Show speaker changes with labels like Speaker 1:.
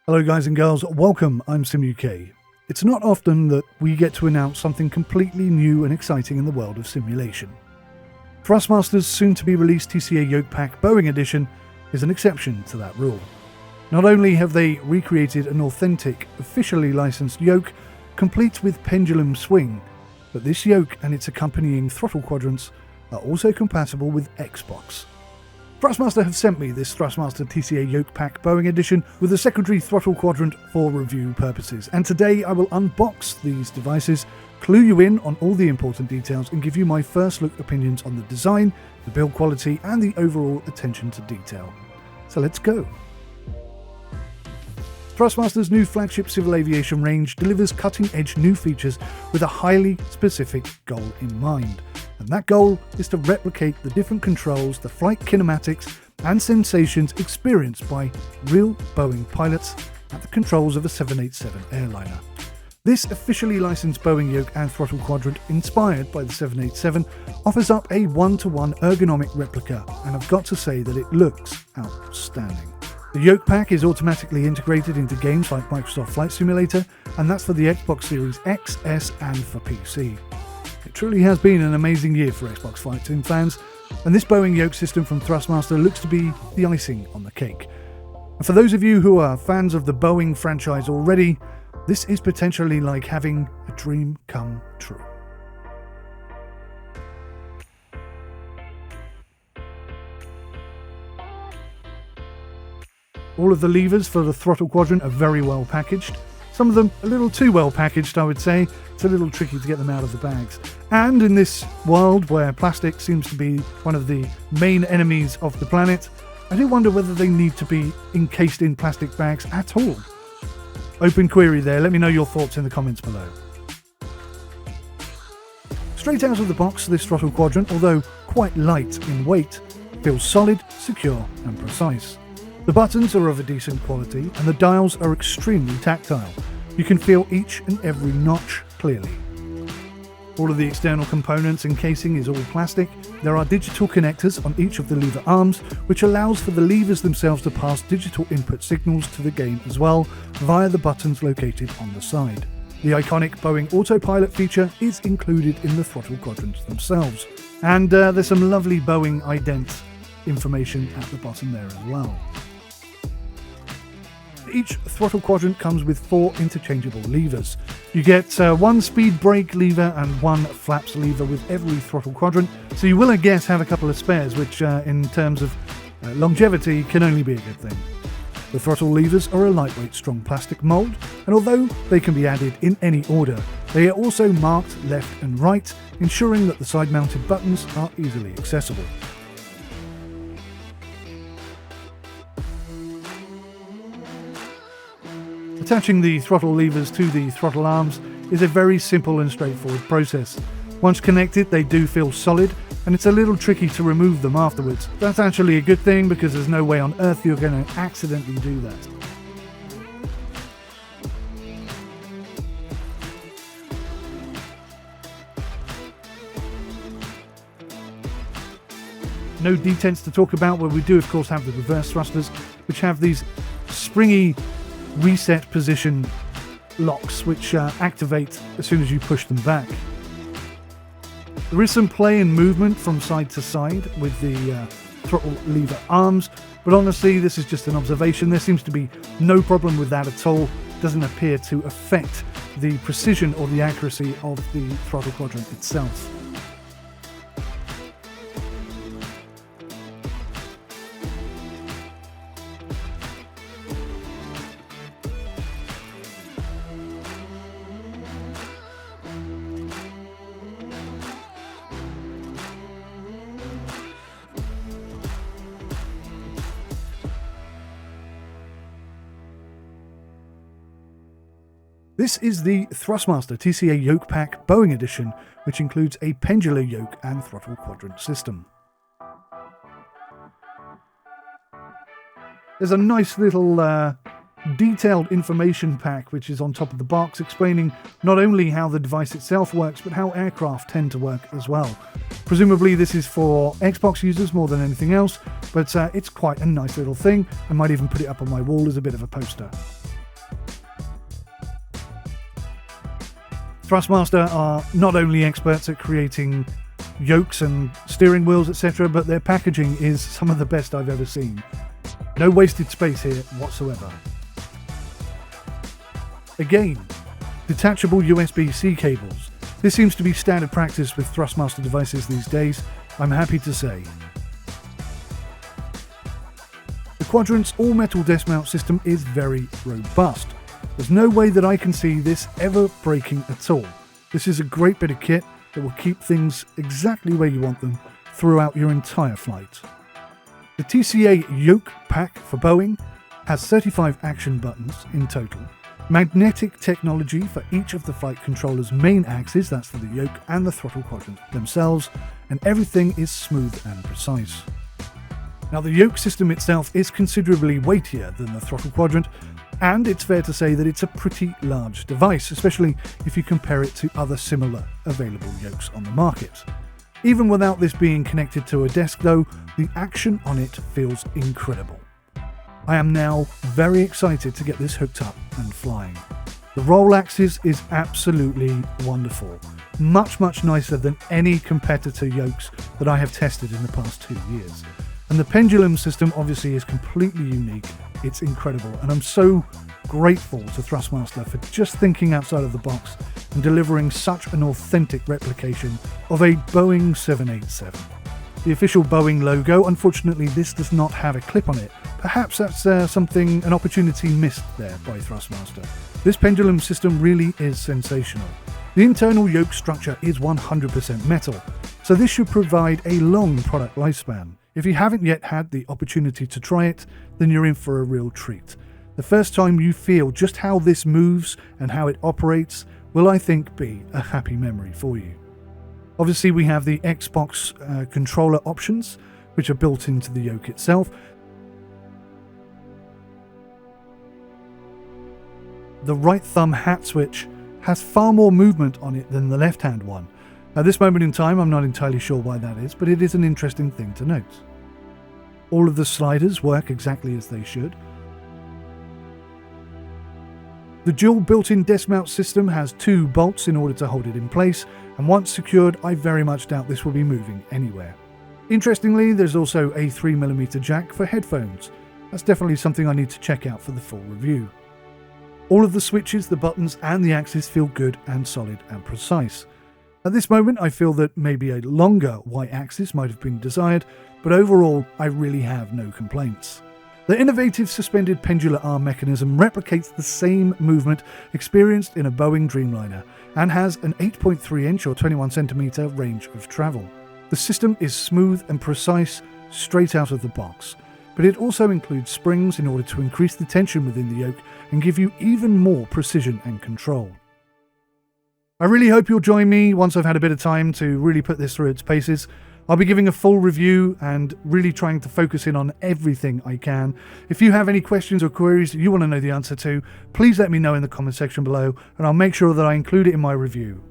Speaker 1: Hello guys and girls, welcome, I'm 𝐒𝐤. It's not often that we get to announce something completely new and exciting in the world of simulation. Thrustmaster's soon-to-be-released TCA Yoke Pack Boeing edition is an exception to that rule. Not only have they recreated an authentic, officially licensed yoke, complete with pendulum swing, but this yoke and its accompanying throttle quadrants are also compatible with Xbox. Thrustmaster have sent me this Thrustmaster TCA Yoke Pack Boeing edition with a secondary throttle quadrant for review purposes, and today I will unbox these devices, clue you in on all the important details, and give you my first look opinions on the design, the build quality, and the overall attention to detail. So let's go. Thrustmaster's new flagship civil aviation range delivers cutting-edge new features with a highly specific goal in mind. And that goal is to replicate the different controls, the flight kinematics and sensations experienced by real Boeing pilots at the controls of a 787 airliner. This officially licensed Boeing yoke and throttle quadrant, inspired by the 787, offers up a one-to-one ergonomic replica, and I've got to say that it looks outstanding. The yoke pack is automatically integrated into games like Microsoft Flight Simulator, and that's for the Xbox Series X, S and for PC. It truly has been an amazing year for Xbox Flight Sim fans, and this Boeing yoke system from Thrustmaster looks to be the icing on the cake. And for those of you who are fans of the Boeing franchise already, this is potentially like having a dream come true. All of the levers for the throttle quadrant are very well packaged. Some of them a little too well packaged, I would say. It's a little tricky to get them out of the bags. And in this world where plastic seems to be one of the main enemies of the planet, I do wonder whether they need to be encased in plastic bags at all. Open query there, let me know your thoughts in the comments below. Straight out of the box, this throttle quadrant, although quite light in weight, feels solid, secure and precise. The buttons are of a decent quality and the dials are extremely tactile. You can feel each and every notch clearly. All of the external components and casing is all plastic. There are digital connectors on each of the lever arms, which allows for the levers themselves to pass digital input signals to the game as well, via the buttons located on the side. The iconic Boeing autopilot feature is included in the throttle quadrants themselves. And there's some lovely Boeing ident information at the bottom there as well. Each throttle quadrant comes with 4 interchangeable levers. You get one speed brake lever and one flaps lever with every throttle quadrant, so you will, I guess, have a couple of spares, which in terms of longevity can only be a good thing. The throttle levers are a lightweight strong plastic mould, and although they can be added in any order, they are also marked left and right, ensuring that the side mounted buttons are easily accessible. Attaching the throttle levers to the throttle arms is a very simple and straightforward process. Once connected, they do feel solid, and it's a little tricky to remove them afterwards. That's actually a good thing because there's no way on earth you're going to accidentally do that. No detents to talk about, where we do of course have the reverse thrusters, which have these springy reset position locks which activate as soon as you push them back. There is some play and movement from side to side with the throttle lever arms, but honestly this is just an observation. There seems to be no problem with that at all. It doesn't appear to affect the precision or the accuracy of the throttle quadrant itself. This is the Thrustmaster TCA Yoke Pack Boeing edition, which includes a pendular yoke and throttle quadrant system. There's a nice little detailed information pack which is on top of the box, explaining not only how the device itself works, but how aircraft tend to work as well. Presumably this is for Xbox users more than anything else, but it's quite a nice little thing. I might even put it up on my wall as a bit of a poster. Thrustmaster are not only experts at creating yokes and steering wheels, etc., but their packaging is some of the best I've ever seen. No wasted space here whatsoever. Again, detachable USB-C cables. This seems to be standard practice with Thrustmaster devices these days, I'm happy to say. The Quadrant's all-metal desk mount system is very robust. There's no way that I can see this ever breaking at all. This is a great bit of kit that will keep things exactly where you want them throughout your entire flight. The TCA Yoke pack for Boeing has 35 action buttons in total. Magnetic technology for each of the flight controller's main axes, that's for the yoke and the throttle quadrant themselves, and everything is smooth and precise. Now, the yoke system itself is considerably weightier than the throttle quadrant, and it's fair to say that it's a pretty large device, especially if you compare it to other similar available yokes on the market. Even without this being connected to a desk though, the action on it feels incredible. I am now very excited to get this hooked up and flying. The roll axis is absolutely wonderful. Much nicer than any competitor yokes that I have tested in the past 2 years. And the pendulum system obviously is completely unique. It's incredible, and I'm so grateful to Thrustmaster for just thinking outside of the box and delivering such an authentic replication of a Boeing 787. The official Boeing logo, unfortunately this does not have a clip on it. Perhaps that's an opportunity missed there by Thrustmaster. This pendulum system really is sensational. The internal yoke structure is 100% metal, so this should provide a long product lifespan. If you haven't yet had the opportunity to try it, then you're in for a real treat. The first time you feel just how this moves and how it operates will, I think, be a happy memory for you. Obviously, we have the Xbox controller options, which are built into the yoke itself. The right thumb hat switch has far more movement on it than the left-hand one. At this moment in time, I'm not entirely sure why that is, but it is an interesting thing to note. All of the sliders work exactly as they should. The dual built-in desk mount system has 2 bolts in order to hold it in place, and once secured, I very much doubt this will be moving anywhere. Interestingly, there's also a 3mm jack for headphones. That's definitely something I need to check out for the full review. All of the switches, the buttons, and the axis feel good and solid and precise. At this moment, I feel that maybe a longer Y-axis might have been desired, but overall, I really have no complaints. The innovative suspended pendular arm mechanism replicates the same movement experienced in a Boeing Dreamliner and has an 8.3-inch or 21cm range of travel. The system is smooth and precise straight out of the box, but it also includes springs in order to increase the tension within the yoke and give you even more precision and control. I really hope you'll join me once I've had a bit of time to really put this through its paces. I'll be giving a full review and really trying to focus in on everything I can. If you have any questions or queries that you want to know the answer to, please let me know in the comment section below, and I'll make sure that I include it in my review.